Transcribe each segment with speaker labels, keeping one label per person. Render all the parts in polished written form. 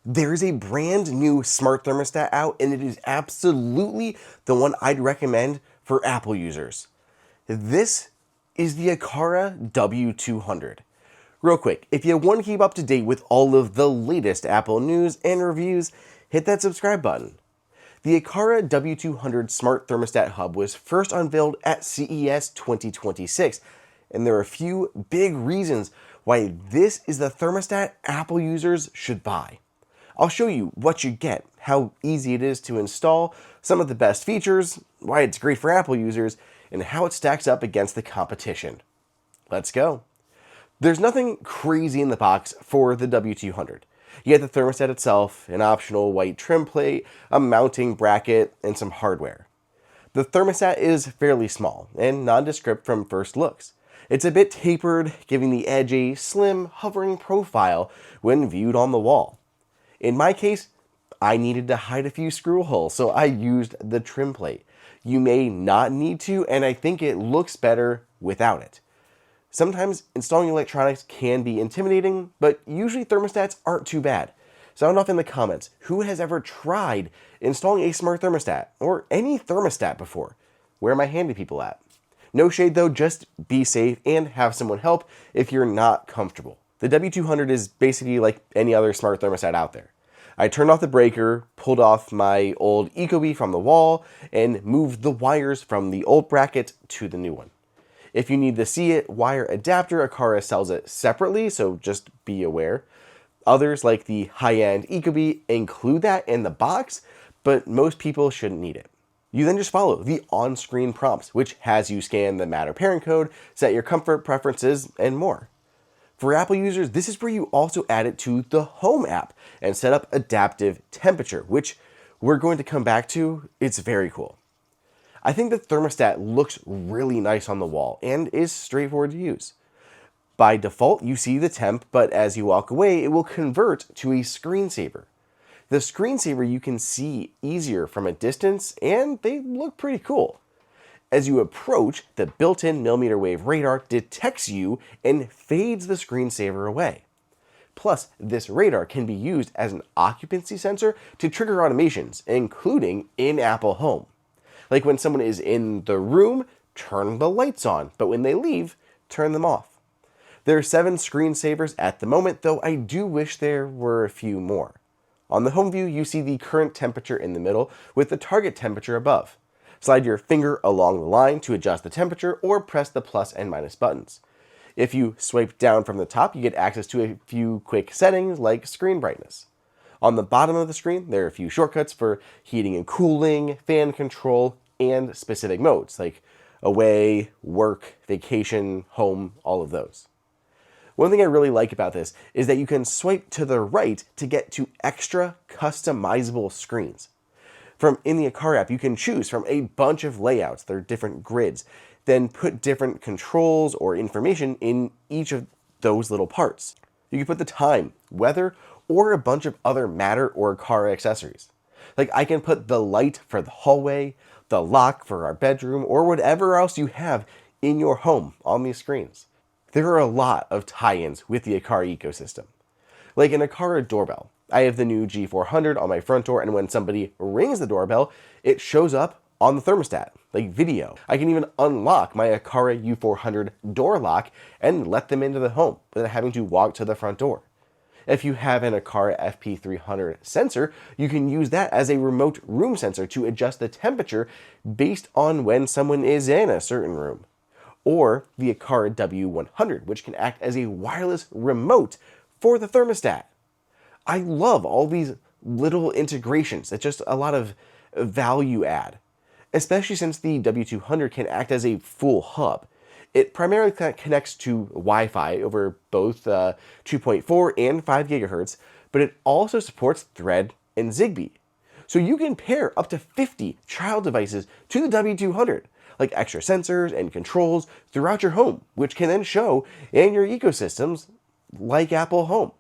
Speaker 1: There's a brand new smart thermostat out, and it is absolutely the one I'd recommend for Apple users. This is the Aqara W200. Real quick, if you want to keep up to date with all of the latest Apple news and reviews, hit that subscribe button. The Aqara W200 Smart Thermostat Hub was first unveiled at CES 2026, and there are a few big reasons why this is the thermostat Apple users should buy. I'll show you what you get, how easy it is to install, some of the best features, why it's great for Apple users, and how it stacks up against the competition. Let's go. There's nothing crazy in the box for the W200. You get the thermostat itself, an optional white trim plate, a mounting bracket, and some hardware. The thermostat is fairly small and nondescript from first looks. It's a bit tapered, giving the edge a slim, hovering profile when viewed on the wall. In my case, I needed to hide a few screw holes, so I used the trim plate. You may not need to, and I think it looks better without it. Sometimes installing electronics can be intimidating, but usually thermostats aren't too bad. Sound off in the comments who has ever tried installing a smart thermostat, or any thermostat before. Where are my handy people at? No shade though, just be safe and have someone help if you're not comfortable. The W200 is basically like any other smart thermostat out there. I turned off the breaker, pulled off my old Ecobee from the wall, and moved the wires from the old bracket to the new one. If you need the see-it wire adapter, Aqara sells it separately, so just be aware. Others, like the high-end Ecobee, include that in the box, but most people shouldn't need it. You then just follow the on-screen prompts, which has you scan the Matter parent code, set your comfort preferences, and more. For Apple users, this is where you also add it to the Home app and set up adaptive temperature, which we're going to come back to. It's very cool. I think the thermostat looks really nice on the wall and is straightforward to use. By default, you see the temp, but as you walk away, it will convert to a screensaver. The screensaver you can see easier from a distance, and they look pretty cool. As you approach, the built-in mmWave radar detects you and fades the screensaver away. Plus, this radar can be used as an occupancy sensor to trigger automations, including in Apple Home. Like when someone is in the room, turn the lights on, but when they leave, turn them off. There are 7 screensavers at the moment, though I do wish there were a few more. On the home view, you see the current temperature in the middle with the target temperature above. Slide your finger along the line to adjust the temperature or press the plus and minus buttons. If you swipe down from the top, you get access to a few quick settings like screen brightness. On the bottom of the screen, there are a few shortcuts for heating and cooling, fan control, and specific modes like away, work, vacation, home, all of those. One thing I really like about this is that you can swipe to the right to get to extra customizable screens. From in the Aqara app, you can choose from a bunch of layouts, they're different grids, then put different controls or information in each of those little parts. You can put the time, weather, or a bunch of other Matter or Aqara accessories. Like I can put the light for the hallway, the lock for our bedroom, or whatever else you have in your home on these screens. There are a lot of tie-ins with the Aqara ecosystem. Like an Aqara doorbell. I have the new G400 on my front door, and when somebody rings the doorbell, it shows up on the thermostat, like video. I can even unlock my Aqara U400 door lock and let them into the home without having to walk to the front door. If you have an Aqara FP300 sensor, you can use that as a remote room sensor to adjust the temperature based on when someone is in a certain room. Or the Aqara W100, which can act as a wireless remote for the thermostat. I love all these little integrations. It's just a lot of value add, especially since the W200 can act as a full hub. It primarily connects to Wi-Fi over both 2.4 and 5 gigahertz, but it also supports Thread and Zigbee. So you can pair up to 50 child devices to the W200, like extra sensors and controls throughout your home, which can then show in your ecosystems like Apple Home.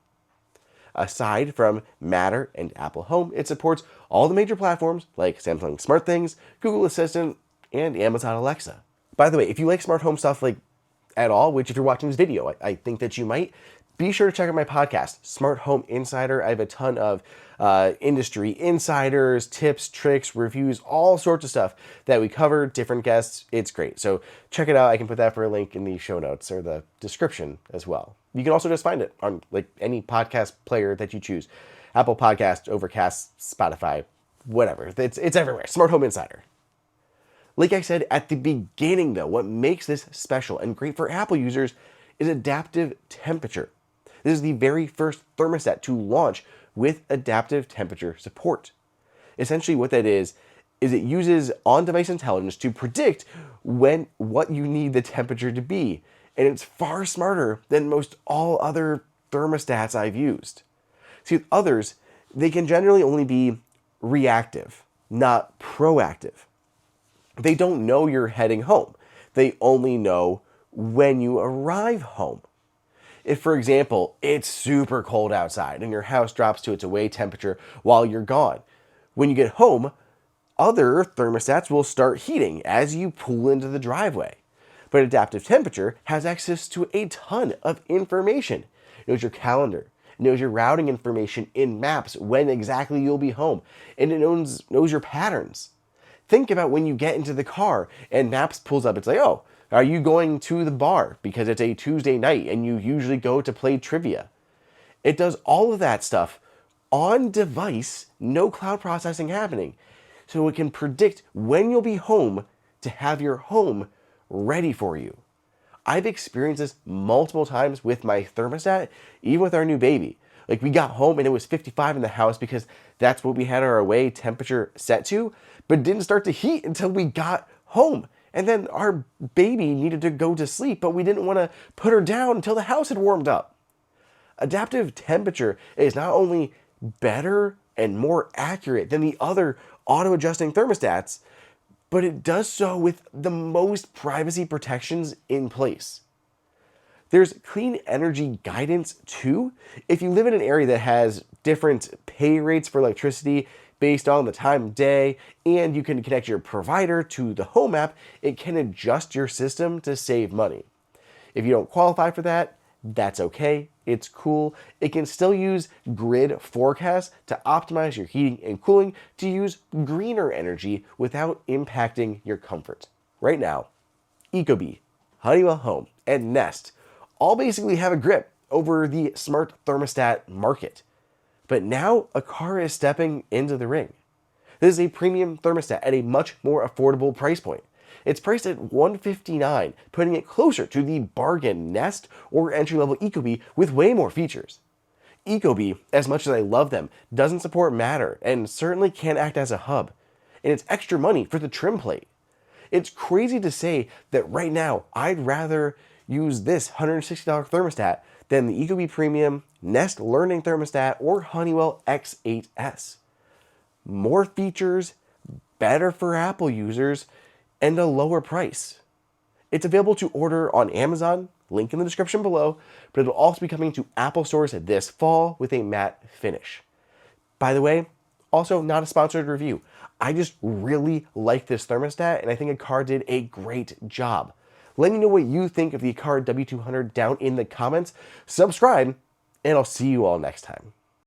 Speaker 1: Aside from Matter and Apple Home, it supports all the major platforms like Samsung SmartThings, Google Assistant, and Amazon Alexa. By the way, if you like smart home stuff like at all, which if you're watching this video, I think that you might, Be sure to check out my podcast, Smart Home Insider. I have a ton of industry insiders, tips, tricks, reviews, all sorts of stuff that we cover, different guests. It's great. So check it out. I can put that for a link in the show notes or the description as well. You can also just find it on like any podcast player that you choose. Apple Podcast, Overcast, Spotify, whatever. It's everywhere. Smart Home Insider. Like I said at the beginning though, what makes this special and great for Apple users is adaptive temperature. This is the very first thermostat to launch with adaptive temperature support. Essentially what that is it uses on-device intelligence to predict what you need the temperature to be. And it's far smarter than most all other thermostats I've used. See, with others, they can generally only be reactive, not proactive. They don't know you're heading home. They only know when you arrive home. If, for example, it's super cold outside and your house drops to its away temperature while you're gone, when you get home, other thermostats will start heating as you pull into the driveway. But adaptive temperature has access to a ton of information. It knows your calendar, it knows your routing information in maps, when exactly you'll be home, and it knows your patterns. Think about when you get into the car and Maps pulls up, it's like, oh, are you going to the bar because it's a Tuesday night and you usually go to play trivia? It does all of that stuff on device, no cloud processing happening. So it can predict when you'll be home to have your home ready for you. I've experienced this multiple times with my thermostat, even with our new baby. Like we got home and it was 55 in the house because that's what we had our away temperature set to, but it didn't start to heat until we got home. And then our baby needed to go to sleep, but we didn't want to put her down until the house had warmed up. Adaptive temperature is not only better and more accurate than the other auto-adjusting thermostats, but it does so with the most privacy protections in place. There's clean energy guidance too. If you live in an area that has different pay rates for electricity based on the time of day, and you can connect your provider to the home app, it can adjust your system to save money. If you don't qualify for that, that's okay. It's cool. It can still use grid forecasts to optimize your heating and cooling to use greener energy without impacting your comfort. Right now, Ecobee, Honewell Home, and Nest all basically have a grip over the smart thermostat market. But now Aqara is stepping into the ring. This is a premium thermostat at a much more affordable price point. It's priced at $159, putting it closer to the bargain Nest or entry-level Ecobee with way more features. Ecobee, as much as I love them, doesn't support Matter and certainly can't act as a hub. And it's extra money for the trim plate. It's crazy to say that right now I'd rather use this $160 thermostat than the Ecobee Premium, Nest Learning Thermostat, or Honeywell X8S. More features, better for Apple users, and a lower price. It's available to order on Amazon, link in the description below, but it'll also be coming to Apple stores this fall with a matte finish. By the way, also not a sponsored review. I just really like this thermostat, and I think Aqara did a great job. Let me know what you think of the Aqara W200 down in the comments. Subscribe, and I'll see you all next time.